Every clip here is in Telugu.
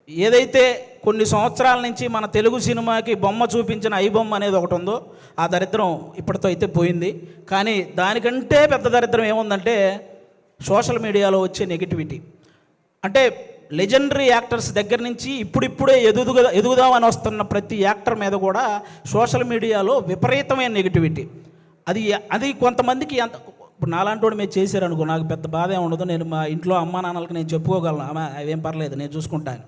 ఏదైతే కొన్ని సంవత్సరాల నుంచి మన తెలుగు సినిమాకి బొమ్మ చూపించిన ఐ బొమ్మ అనేది ఒకటి ఉందో ఆ దరిద్రం ఇప్పటితో అయితే పోయింది. కానీ దానికంటే పెద్ద దరిద్రం ఏముందంటే సోషల్ మీడియాలో వచ్చే నెగిటివిటీ. అంటే లెజెండరీ యాక్టర్స్ దగ్గర నుంచి ఇప్పుడిప్పుడే ఎదుగుదామని వస్తున్న ప్రతి యాక్టర్ మీద కూడా సోషల్ మీడియాలో విపరీతమైన నెగిటివిటీ. అది కొంతమందికి ఎంత, ఇప్పుడు నాలాంటి వాడు మీరు చేశారనుకో నాకు పెద్ద బాధ ఏమి ఉండదు, నేను మా ఇంట్లో అమ్మా నాన్నలకు నేను చెప్పుకోగలను, అవేం పర్లేదు నేను చూసుకుంటాను.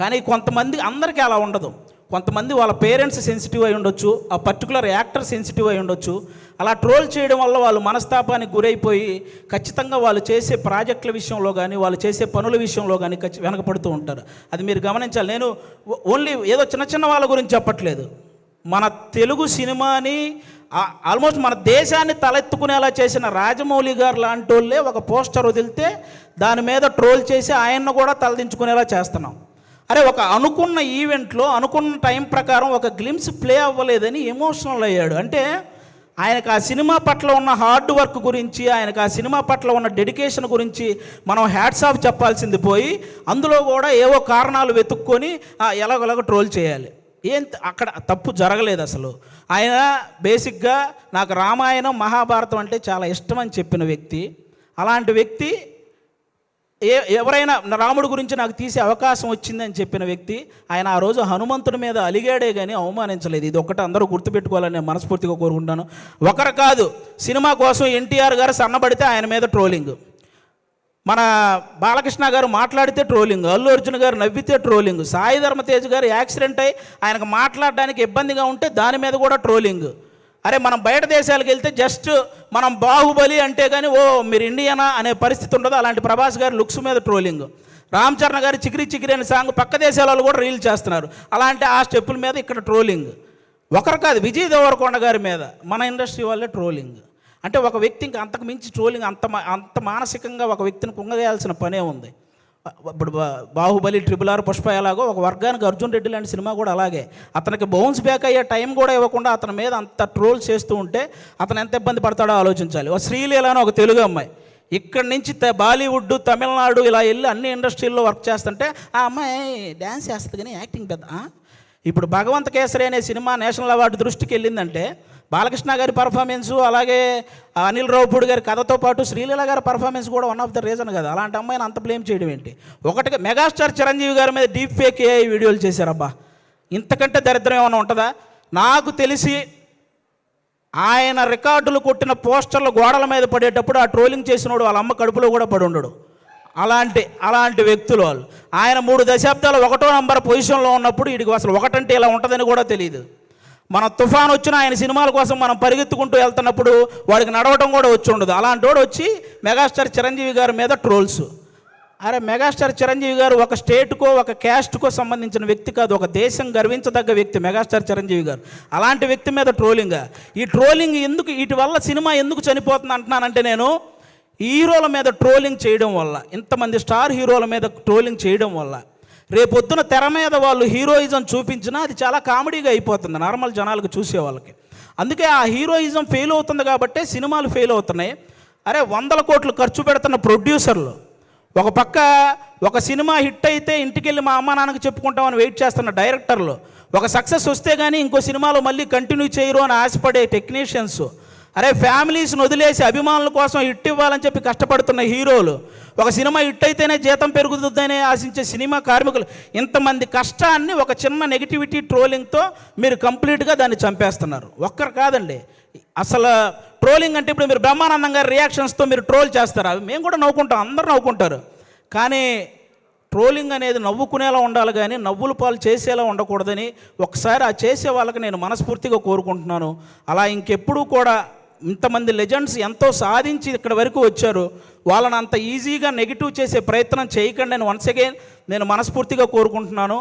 కానీ కొంతమంది, అందరికీ అలా ఉండదు. కొంతమంది వాళ్ళ పేరెంట్స్ సెన్సిటివ్ అయి ఉండొచ్చు, ఆ పర్టికులర్ యాక్టర్ సెన్సిటివ్ అయి ఉండొచ్చు. అలా ట్రోల్ చేయడం వల్ల వాళ్ళు మనస్తాపానికి గురైపోయి ఖచ్చితంగా వాళ్ళు చేసే ప్రాజెక్టుల విషయంలో కానీ వాళ్ళు చేసే పనుల విషయంలో కానీ వెనకపడుతూ ఉంటారు. అది మీరు గమనించాలి. నేను ఓన్లీ ఏదో చిన్న చిన్న వాళ్ళ గురించి చెప్పట్లేదు. మన తెలుగు సినిమాని ఆల్మోస్ట్ మన దేశాన్ని తలెత్తుకునేలా చేసిన రాజమౌళి గారు లాంటి వాళ్ళే ఒక పోస్టర్ వదిలితే దాని మీద ట్రోల్ చేసి ఆయన్ను కూడా తలదించుకునేలా చేస్తున్నాం. అరే, ఒక అనుకున్న ఈవెంట్లో అనుకున్న టైం ప్రకారం ఒక గ్లిమ్స్ ప్లే అవ్వలేదని ఎమోషనల్ అయ్యాడు. అంటే ఆయనకు ఆ సినిమా పట్ల ఉన్న హార్డ్ వర్క్ గురించి, ఆయనకు ఆ సినిమా పట్ల ఉన్న డెడికేషన్ గురించి మనం హ్యాట్స్ ఆఫ్ చెప్పాల్సింది పోయి అందులో కూడా ఏవో కారణాలు వెతుక్కొని ఎలాగోలాగో ట్రోల్ చేయాలి. అక్కడ తప్పు జరగలేదు అసలు. ఆయన బేసిక్గా నాకు రామాయణం మహాభారతం అంటే చాలా ఇష్టం అని చెప్పిన వ్యక్తి. అలాంటి వ్యక్తి ఎవరైనా రాముడి గురించి నాకు తీసే అవకాశం వచ్చిందని చెప్పిన వ్యక్తి. ఆయన ఆ రోజు హనుమంతుడి మీద అలిగాడే కానీ అవమానించలేదు. ఇది ఒక్కటి అందరూ గుర్తుపెట్టుకోవాలని నేను మనస్ఫూర్తిగా కోరుకుంటాను. ఒకరు కాదు, సినిమా కోసం ఎన్టీఆర్ గారు సన్నబడితే ఆయన మీద ట్రోలింగ్, మన బాలకృష్ణ గారు మాట్లాడితే ట్రోలింగ్, అల్లు అర్జున్ గారు నవ్వితే ట్రోలింగ్, సాయి ధర్మతేజ్ గారు యాక్సిడెంట్ అయ్యి ఆయనకు మాట్లాడడానికి ఇబ్బందిగా ఉంటే దాని మీద కూడా ట్రోలింగ్. అరే, మనం బయట దేశాలకు వెళ్తే జస్ట్ మనం బాహుబలి అంటే కానీ ఓ మీరు ఇండియనా అనే పరిస్థితి ఉండదు. అలాంటి ప్రభాస్ గారి లుక్స్ మీద ట్రోలింగ్, రామ్ చరణ్ గారి చికిరి చికిరి అనే సాంగ్ పక్క దేశాల వాళ్ళు కూడా రీల్ చేస్తున్నారు. అలాంటి ఆ స్టెప్పుల మీద ఇక్కడ ట్రోలింగ్. ఒకరు కాదు, విజయ్ దేవరకొండ గారి మీద మన ఇండస్ట్రీ వాళ్ళే ట్రోలింగ్. అంటే ఒక వ్యక్తి ఇంకా అంతకు మించి ట్రోలింగ్, అంత మానసికంగా ఒక వ్యక్తిని కుంగదేయాల్సిన పనే ఉంది. ఇప్పుడు బాహుబలి, RRR, పుష్ప ఎలాగో ఒక వర్గానికి అర్జున్ రెడ్డి లాంటి సినిమా కూడా అలాగే. అతనికి బౌన్స్ బ్యాక్ అయ్యే టైం కూడా ఇవ్వకుండా అతని మీద అంత ట్రోల్ చేస్తూ ఉంటే అతను ఎంత ఇబ్బంది పడతాడో ఆలోచించాలి. ఒక శ్రీలీల అని ఒక తెలుగు అమ్మాయి ఇక్కడి నుంచి బాలీవుడ్, తమిళనాడు ఇలా వెళ్ళి అన్ని ఇండస్ట్రీల్లో వర్క్ చేస్తుంటే ఆ అమ్మాయి డ్యాన్స్ చేస్తుంది కానీ యాక్టింగ్ పెద్ద. ఇప్పుడు భగవంత కేసరి అనే సినిమా నేషనల్ అవార్డు దృష్టికి వెళ్ళిందంటే బాలకృష్ణ గారి పర్ఫార్మెన్సు, అలాగే అనిల్ రావుపూడి గారి కథతో పాటు శ్రీలీల గారి పర్ఫార్మెన్స్ కూడా వన్ ఆఫ్ ద రీజన్ కదా. అలాంటి అమ్మాయిని అంత బ్లేమ్ చేయడం ఏంటి? ఒకటిగా మెగాస్టార్ చిరంజీవి గారి మీద డీప్ ఫేక్ AI వీడియోలు చేశారబ్బా. ఇంతకంటే దరిద్రం ఏమైనా ఉంటుందా? నాకు తెలిసి ఆయన రికార్డులు కొట్టిన పోస్టర్లు గోడల మీద పడేటప్పుడు ఆ ట్రోలింగ్ చేసినోడు వాళ్ళ అమ్మ కడుపులో కూడా పడి ఉండడు. అలాంటి వ్యక్తులు వాళ్ళు. ఆయన 3 దశాబ్దాలు 1వ నంబర్ పొజిషన్లో ఉన్నప్పుడు వీడికి అసలు ఒకటంటే ఇలా ఉంటుందని కూడా తెలియదు. మన తుఫాన్ వచ్చిన ఆయన సినిమాల కోసం మనం పరిగెత్తుకుంటూ వెళ్తున్నప్పుడు వాడికి నడవటం కూడా వచ్చి ఉండదు. అలాంటి వాడు వచ్చి మెగాస్టార్ చిరంజీవి గారి మీద ట్రోల్స్. అరే, మెగాస్టార్ చిరంజీవి గారు ఒక స్టేట్కో ఒక క్యాస్ట్కో సంబంధించిన వ్యక్తి కాదు, ఒక దేశం గర్వించదగ్గ వ్యక్తి మెగాస్టార్ చిరంజీవి గారు. అలాంటి వ్యక్తి మీద ట్రోలింగ్. ఈ ట్రోలింగ్ ఎందుకు, వీటి వల్ల సినిమా ఎందుకు చనిపోతుంది అంటున్నానంటే, నేను హీరోల మీద ట్రోలింగ్ చేయడం వల్ల, ఇంతమంది స్టార్ హీరోల మీద ట్రోలింగ్ చేయడం వల్ల రేపొద్దున తెర మీద వాళ్ళు హీరోయిజం చూపించినా అది చాలా కామెడీగా అయిపోతుంది నార్మల్ జనాలకు, చూసే వాళ్ళకి. అందుకే ఆ హీరోయిజం ఫెయిల్ అవుతుంది కాబట్టే సినిమాలు ఫెయిల్ అవుతున్నాయి. అరే, 100 కోట్లు ఖర్చు పెడుతున్న ప్రొడ్యూసర్లు ఒక పక్క ఒక సినిమా హిట్ అయితే ఇంటికెళ్ళి మా అమ్మ నాన్నకు చెప్పుకుంటామని వెయిట్ చేస్తున్న డైరెక్టర్లు, ఒక సక్సెస్ వస్తే కానీ ఇంకో సినిమాలో మళ్ళీ కంటిన్యూ చేయరు అని ఆశపడే టెక్నీషియన్స్, అరే ఫ్యామిలీస్ని వదిలేసి అభిమానుల కోసం హిట్ ఇవ్వాలని చెప్పి కష్టపడుతున్న హీరోలు, ఒక సినిమా హిట్ అయితేనే జీతం పెరుగుతుందనే ఆశించే సినిమా కార్మికులు, ఇంతమంది కష్టాన్ని ఒక చిన్న నెగిటివిటీ ట్రోలింగ్తో మీరు కంప్లీట్గా దాన్ని చంపేస్తున్నారు. ఒక్కరు కాదండి, అసలు ట్రోలింగ్ అంటే ఇప్పుడు మీరు బ్రహ్మానందం గారి రియాక్షన్స్తో మీరు ట్రోల్ చేస్తారు, అవి మేము కూడా నవ్వుకుంటాం, అందరూ నవ్వుకుంటారు. కానీ ట్రోలింగ్ అనేది నవ్వుకునేలా ఉండాలి కానీ నవ్వుల పాలు చేసేలా ఉండకూడదని ఒకసారి ఆ చేసే వాళ్ళకి నేను మనస్ఫూర్తిగా కోరుకుంటున్నాను. అలా ఇంకెప్పుడూ కూడా ఇంతమంది లెజెండ్స్ ఎంతో సాధించి ఇక్కడ వరకు వచ్చారు, వాళ్ళని అంత ఈజీగా నెగిటివ్ చేసే ప్రయత్నం చేయకండి అని వన్స్ అగైన్ నేను మనస్ఫూర్తిగా కోరుకుంటున్నాను.